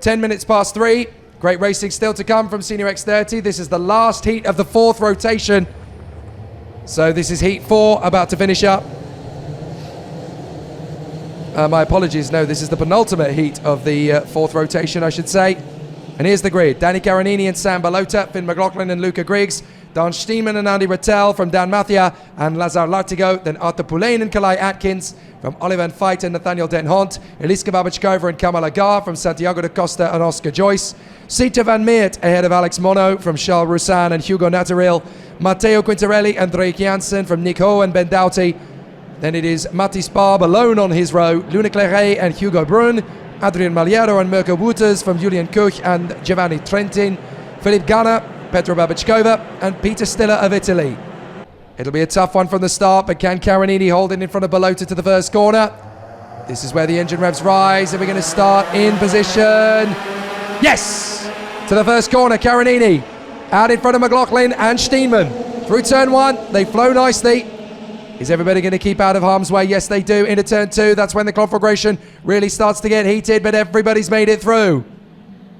10 minutes past 3. Great racing still to come from Senior X30. This is the last heat of the 4th rotation. So this is heat 4, about to finish up. My apologies, no, this is the penultimate heat of the 4th rotation, I should say. And here's the grid. Danny Caronini and Sam Balota, Finn McLaughlin and Luca Griggs, Dan Steenman and Andy Rattel from Dan Mathia and Lazar Lartigo, then Arthur Poulain and Kalai Atkins from Oliver and Fight and Nathaniel Den Hont, Eliska Babichkova and Kamal Agar from Santiago da Costa and Oscar Joyce, Sita Van Meert ahead of Alex Mono from Charles Roussan and Hugo Nataril, Matteo Quintarelli and Drake Janssen from Nick Ho and Ben Doughty. Then it is Matti Sparb alone on his row, Luna Claret and Hugo Brun, Adrian Maliero and Mirko Wouters from Julian Kuch and Giovanni Trentin, Philip Ganna, Petra Babichkova and Peter Stiller of Italy. It'll be a tough one from the start, but can Caronini hold it in front of Balota to the first corner? This is where the engine revs rise, and we're going to start in position. Yes! To the first corner, Caronini out in front of McLaughlin and Steenman. Through turn 1, they flow nicely. Is everybody going to keep out of harm's way? Yes, they do. Into turn 2, that's when the conflagration really starts to get heated, but everybody's made it through.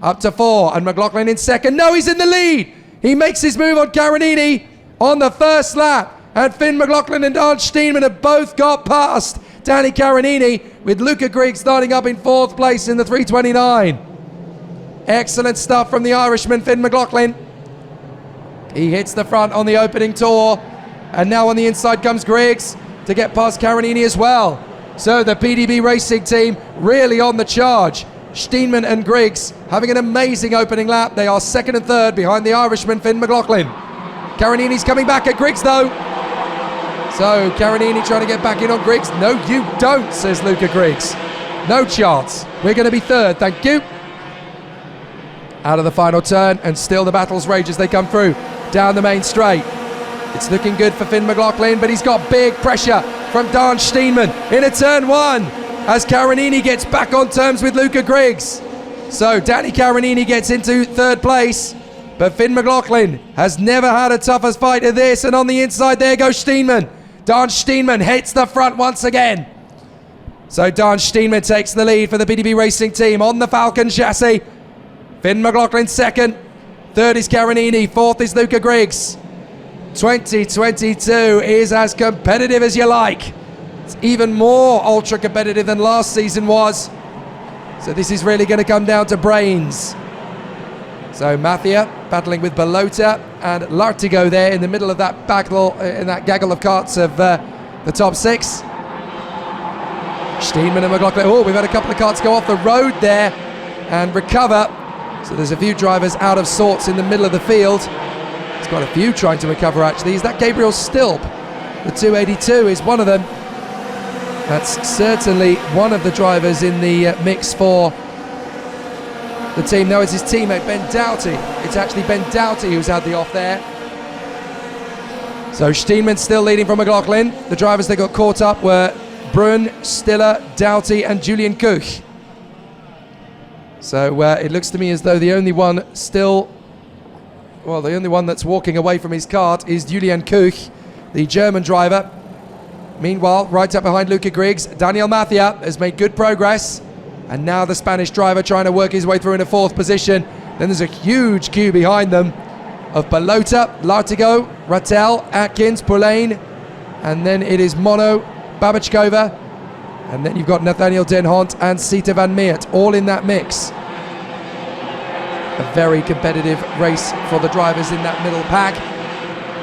Up to 4, and McLaughlin in second. No, he's in the lead! He makes his move on Caronini on the first lap, and Finn McLaughlin and Dan Steenman have both got past Danny Caronini, with Luca Griggs starting up in 4th place in the 329. Excellent stuff from the Irishman, Finn McLaughlin. He hits the front on the opening tour, and now on the inside comes Griggs to get past Caronini as well. So the PDB Racing team really on the charge. Steenman and Griggs having an amazing opening lap. They are 2nd and 3rd behind the Irishman, Finn McLaughlin. Caronini's coming back at Griggs though. So Caronini trying to get back in on Griggs. No, you don't, says Luca Griggs. No chance. We're going to be 3rd, thank you. Out of the final turn, and still the battles rage as they come through down the main straight. It's looking good for Finn McLaughlin, but he's got big pressure from Dan Steenman into turn 1 as Caronini gets back on terms with Luca Griggs. So Danny Caronini gets into 3rd place, but Finn McLaughlin has never had a tougher fight than this, and on the inside there goes Steenman. Dan Steenman hits the front once again. So Dan Steenman takes the lead for the PDB Racing team on the Falcon chassis. Finn McLaughlin 2nd, 3rd is Caronini, 4th is Luca Griggs. 2022 is as competitive as you like. It's even more ultra competitive than last season was. So this is really going to come down to brains. So Mathia battling with Balota and Lartigo there in the middle of that battle, in that gaggle of karts of the top 6. Steenman and McLaughlin. Oh, we've had a couple of karts go off the road there and recover. So there's a few drivers out of sorts in the middle of the field. There's quite a few trying to recover actually. Is that Gabriel Stilp? The 282 is one of them. That's certainly one of the drivers in the mix for the team. No, it's his teammate Ben Doughty. It's actually Ben Doughty who's had the off there. So Steenman still leading from McLaughlin. The drivers that got caught up were Brun, Stiller, Doughty and Julian Kuch. So it looks to me as though the only one still, well, the only one that's walking away from his kart is Julian Kuch, the German driver. Meanwhile, right up behind Luca Griggs, Daniel Mathia has made good progress. And now the Spanish driver trying to work his way through into 4th position. Then there's a huge queue behind them of Balota, Lartigo, Rattel, Atkins, Poulain. And then it is Mono, Babichkova. And then you've got Nathaniel Den Hont and Sita Van Meert all in that mix. A very competitive race for the drivers in that middle pack.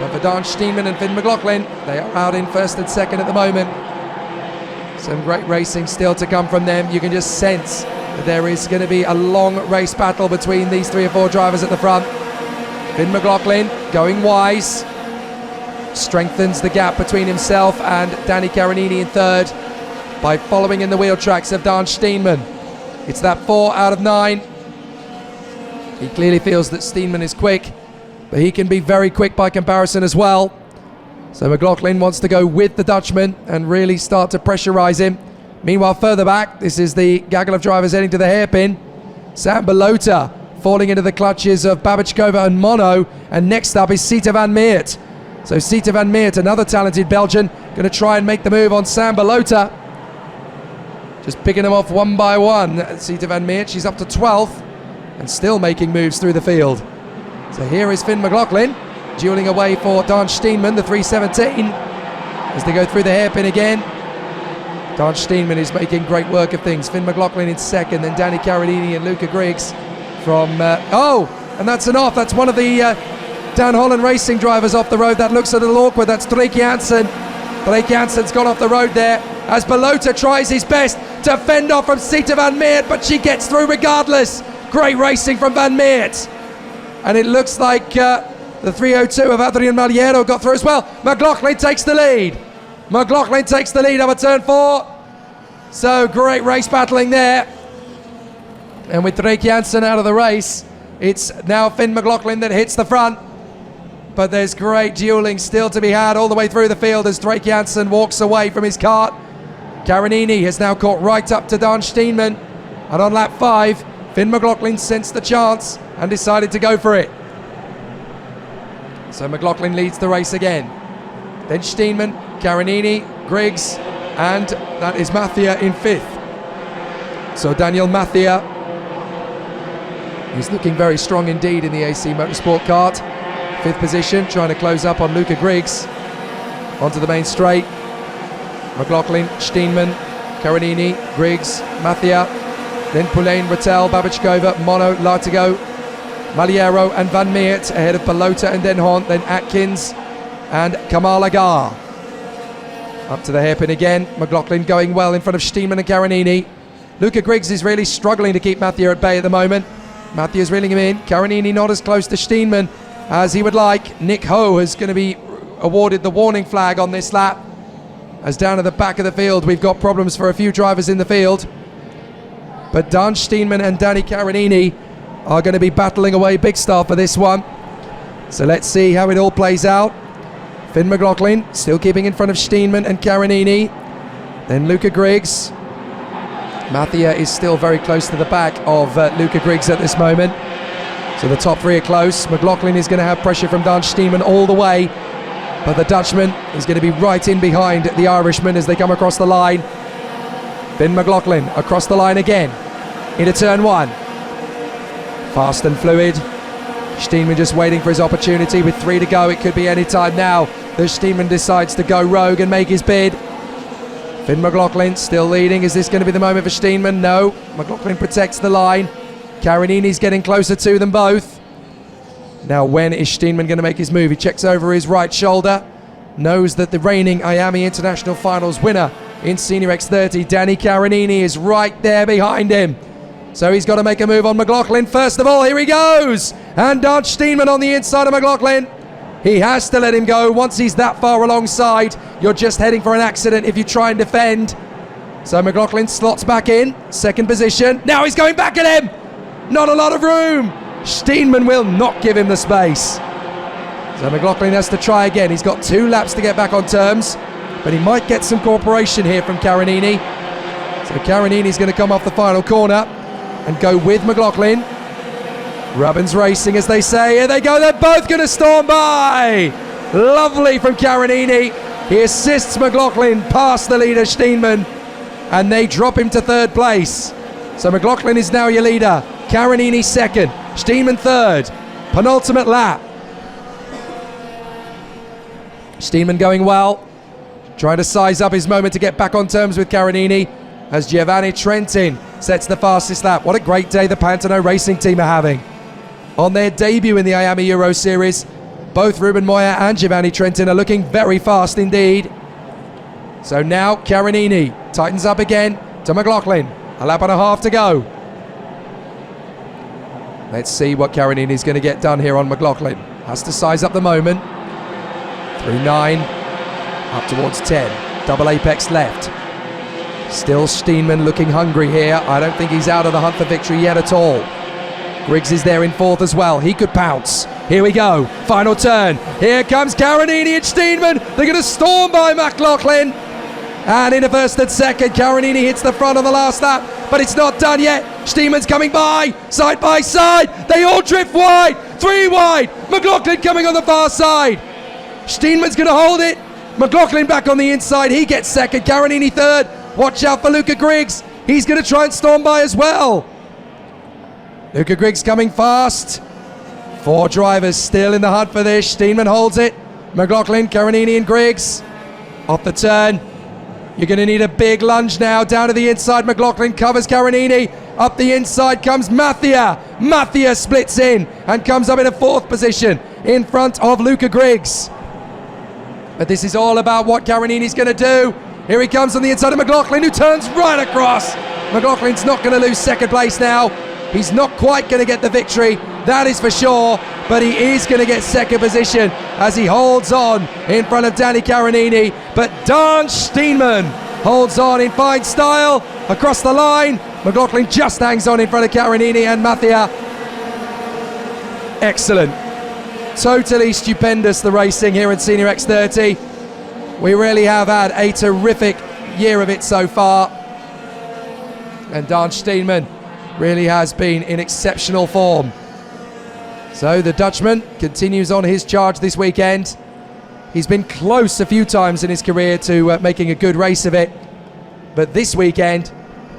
But for Dan Steenman and Finn McLaughlin, they are out in 1st and 2nd at the moment. Some great racing still to come from them. You can just sense that there is going to be a long race battle between these 3 or 4 drivers at the front. Finn McLaughlin going wise. Strengthens the gap between himself and Danny Caronini in 3rd by following in the wheel tracks of Dan Steenman. It's that 4 out of 9. He clearly feels that Steenman is quick, but he can be very quick by comparison as well. So McLaughlin wants to go with the Dutchman and really start to pressurize him. Meanwhile, further back, this is the gaggle of drivers heading to the hairpin. Sam Balota falling into the clutches of Babichkova and Mono, and next up is Sita Van Meert. So Sita Van Meert, another talented Belgian, going to try and make the move on Sam Balota. Just picking them off one by one. Sita Van Meert, she's up to 12th. and still making moves through the field. So here is Finn McLaughlin dueling away for Dan Steenman, the 317, as they go through the hairpin again. Dan Steenman is making great work of things. Finn McLaughlin in second, then Danny Caronini and Luca Griggs from... and that's an off. That's one of the Dan Holland Racing drivers off the road. That looks a little awkward. That's Drake Jansen. Drake Jansen's gone off the road there as Balota tries his best to fend off from Sita Van Meert, but she gets through regardless. Great racing from Van Meert. And it looks like the 302 of Adrian Maliero got through as well. McLaughlin takes the lead. McLaughlin takes the lead over turn 4. So great race battling there. And with Drake Jansen out of the race, it's now Finn McLaughlin that hits the front. But there's great dueling still to be had all the way through the field as Drake Jansen walks away from his kart. Caronini has now caught right up to Dan Steenman. And on lap 5, Finn McLaughlin sensed the chance and decided to go for it. So McLaughlin leads the race again. Then Steenman, Caronini, Griggs, and that is Mathia in 5th. So Daniel Mathia is looking very strong indeed in the AC Motorsport kart. 5th position, trying to close up on Luca Griggs. Onto the main straight. McLaughlin, Steenman, Caronini, Griggs, Mathia, then Poulain, Rattel, Babichkova, Mono, Lartigo, Maliero and Van Meert ahead of Balota and Den Hont, then Atkins and Kamal Agar. Up to the hairpin again. McLaughlin going well in front of Steenman and Caronini. Luca Griggs is really struggling to keep Mathia at bay at the moment. Mathia's reeling him in. Caronini not as close to Steenman as he would like. Nick Ho is going to be awarded the warning flag on this lap, as down at the back of the field we've got problems for a few drivers in the field. But Dan Steenman and Danny Caronini are going to be battling away big style for this one. So let's see how it all plays out. Finn McLaughlin still keeping in front of Steenman and Caronini. Then Luca Griggs. Mathia is still very close to the back of Luca Griggs at this moment. So the top 3 are close. McLaughlin is going to have pressure from Dan Steenman all the way. But the Dutchman is going to be right in behind the Irishman as they come across the line. Finn McLaughlin across the line again. Into turn 1. Fast and fluid. Steenman just waiting for his opportunity with 3 to go. It could be any time now that Steenman decides to go rogue and make his bid. Finn McLaughlin still leading. Is this going to be the moment for Steenman? No. McLaughlin protects the line. Caronini's getting closer to them both. Now when is Steenman going to make his move? He checks over his right shoulder. Knows that the reigning IAME International Finals winner in Senior X30, Danny Caronini, is right there behind him. So he's got to make a move on McLaughlin. First of all, here he goes. And Dan Steenman on the inside of McLaughlin. He has to let him go. Once he's that far alongside, you're just heading for an accident if you try and defend. So McLaughlin slots back in, 2nd position. Now he's going back at him. Not a lot of room. Steenman will not give him the space. So McLaughlin has to try again. He's got 2 laps to get back on terms, but he might get some cooperation here from Caronini. So Caronini's going to come off the final corner and go with McLaughlin. Rubbins racing, as they say. Here they go. They're both going to storm by. Lovely from Caronini. He assists McLaughlin past the leader, Steenman, and they drop him to 3rd place. So McLaughlin is now your leader. Caronini 2nd. Steenman 3rd. Penultimate lap. Steenman going well. Trying to size up his moment to get back on terms with Caronini as Giovanni Trentin sets the fastest lap. What a great day the Pantano Racing team are having. On their debut in the IAME Euro Series, both Ruben Moya and Giovanni Trentin are looking very fast indeed. So now Caronini tightens up again to McLaughlin. A lap and a half to go. Let's see what Caronini's going to get done here on McLaughlin. Has to size up the moment. Through 9, up towards 10. Double apex left. Still Steenman looking hungry here. I don't think he's out of the hunt for victory yet at all. Griggs is there in 4th as well. He could pounce. Here we go. Final turn. Here comes Caronini and Steenman. They're going to storm by McLaughlin. And in the 1st and 2nd, Caronini hits the front on the last lap, but it's not done yet. Steenman's coming by side. They all drift wide. 3 wide. McLaughlin coming on the far side. Steenman's going to hold it. McLaughlin back on the inside. He gets 2nd. Caronini 3rd. Watch out for Luca Griggs. He's going to try and storm by as well. Luca Griggs coming fast. 4 drivers still in the hunt for this. Steenman holds it. McLaughlin, Carinini and Griggs. Off the turn. You're going to need a big lunge now. Down to the inside. McLaughlin covers Carinini. Up the inside comes Mathia. Mathia splits in and comes up in a 4th position in front of Luca Griggs. But this is all about what Carinini's going to do. Here he comes on the inside of McLaughlin, who turns right across. McLaughlin's not going to lose 2nd place now. He's not quite going to get the victory, that is for sure, but he is going to get 2nd position as he holds on in front of Danny Carinini. But Dan Steenman holds on in fine style across the line. McLaughlin just hangs on in front of Carinini and Mathia. Excellent. Totally stupendous, the racing here at Senior X30. We really have had a terrific year of it so far. And Dan Steenman really has been in exceptional form. So the Dutchman continues on his charge this weekend. He's been close a few times in his career to making a good race of it. But this weekend,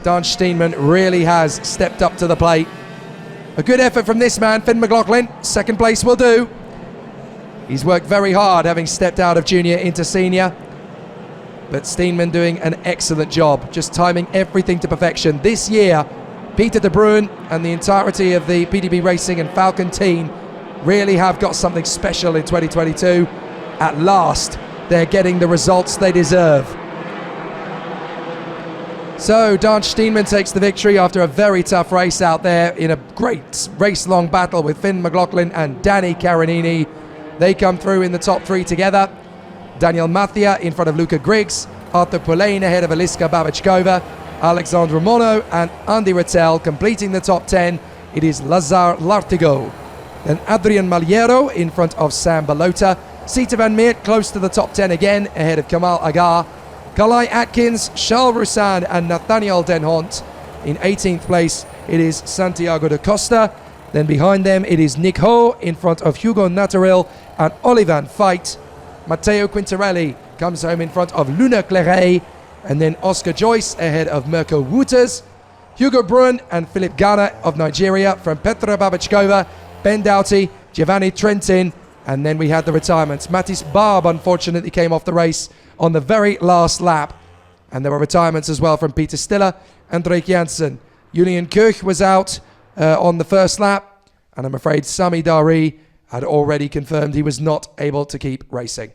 Dan Steenman really has stepped up to the plate. A good effort from this man, Finn McLaughlin. 2nd place will do. He's worked very hard, having stepped out of junior into senior. But Steenman doing an excellent job, just timing everything to perfection. This year, Peter de Bruin and the entirety of the PDB Racing and Falcon team really have got something special in 2022. At last, they're getting the results they deserve. So Dan Steenman takes the victory after a very tough race out there in a great race-long battle with Finn McLaughlin and Danny Carinini. They come through in the top 3 together. Daniel Mathia in front of Luca Griggs, Arthur Pulain ahead of Eliska Babachkova, Alexandre Mono and Andy Rattel completing the top 10. It is Lazar Lartigo. Then Adrian Maliero in front of Sam Balota. Sita van Meert close to the top 10 again ahead of Kamal Agar. Kalai Atkins, Charles Roussan and Nathaniel Denhont. In 18th place it is Santiago da Costa. Then behind them it is Nick Ho in front of Hugo Naturel and Olivan Veit. Matteo Quintarelli comes home in front of Luna Claret. And then Oscar Joyce ahead of Mirko Wouters. Hugo Brun and Philip Ghana of Nigeria from Petra Babachkova. Ben Doughty, Giovanni Trentin. And then we had the retirements. Mattis Barb unfortunately came off the race on the very last lap. And there were retirements as well from Peter Stiller and Drake Janssen. Julian Kirch was out on the first lap. And I'm afraid Sami Dari had already confirmed he was not able to keep racing.